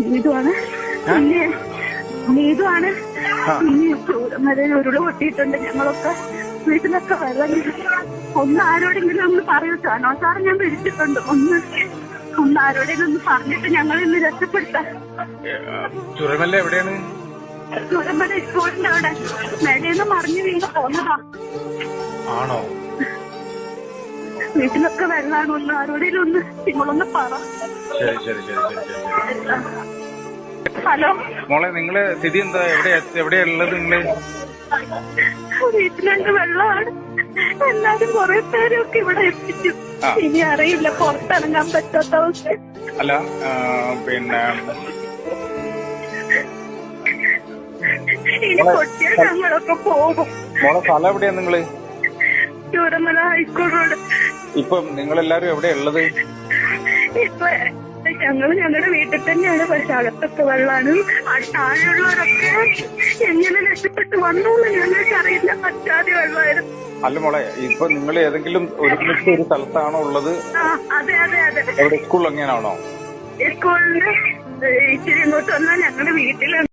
നീതുവാണ്. പിന്നെ നീതുവാണ്. പിന്നെ ചൂരമല ഉരുള് പൊട്ടിയിട്ടുണ്ട്. ഞങ്ങളൊക്കെ വീട്ടിലൊക്കെ വെള്ളം ഒന്ന് ആരോടെങ്കിലും ഒന്ന് പറയൂ. സാനോ സാറ് ഞാൻ വിളിച്ചിട്ടുണ്ട്. ഒന്ന് ആരോടെങ്കിലും ഒന്ന് പറഞ്ഞിട്ട് ഞങ്ങൾ ഇന്ന് രക്ഷപ്പെടുത്താം. ചുരമല എവിടെയാണ്? ചൂരമല സ്കൂളിന്റെ അവിടെ മേലേന്ന് മറിഞ്ഞു വീണ് പോന്നതാ. ആണോ? വീട്ടിലൊക്കെ വെള്ളമാണ്. ഒന്ന് ആരോടെങ്കിലും ഒന്ന് നിങ്ങളൊന്ന് പറ. ശരി ശരി ശരി ശരി ശരി. ഹലോ മോളെ, നിങ്ങള് സ്ഥിതി എന്താ? എവിടെയാ ഉള്ളത് നിങ്ങള്? വീട്ടിലുണ്ട്, വെള്ളമാണ്. എല്ലാരും കുറെ പേരൊക്കെ ഇവിടെ എത്തിച്ചു. ഇനി അറിയില്ല, പുറത്തിറങ്ങാൻ പറ്റാത്ത അവസ്ഥ. അല്ല പിന്നെ ഇനി പൊട്ടിയാൽ ഞങ്ങളൊക്കെ പോകും. മോളെ സ്ഥലം എവിടെയാ നിങ്ങള്? Chooramala high school road. ഇപ്പം നിങ്ങളെല്ലാരും എവിടെയാ ഉള്ളത്? ഇപ്പൊ ഞങ്ങളുടെ വീട്ടിൽ തന്നെയാണ്. പക്ഷെ അകത്തൊക്കെ വെള്ളമാണ്. താഴെയുള്ളവരൊക്കെ എങ്ങനെ രക്ഷപ്പെട്ട് വന്നു ഞങ്ങൾക്ക് അറിയില്ല. പറ്റാതെ വെള്ളമായിരുന്നു. അല്ല മോളെ, ഇപ്പൊ നിങ്ങൾ ഏതെങ്കിലും ഒരുമിച്ച് ഒരു സ്ഥലത്താണോ ഉള്ളത്? അതെ അതെ അതെ. എവിടെ? സ്കൂൾ എങ്ങനെയാണോ? സ്കൂളിന്റെ ഇച്ചിരി ഇങ്ങോട്ട് വന്നാൽ ഞങ്ങളുടെ വീട്ടിലാണ്.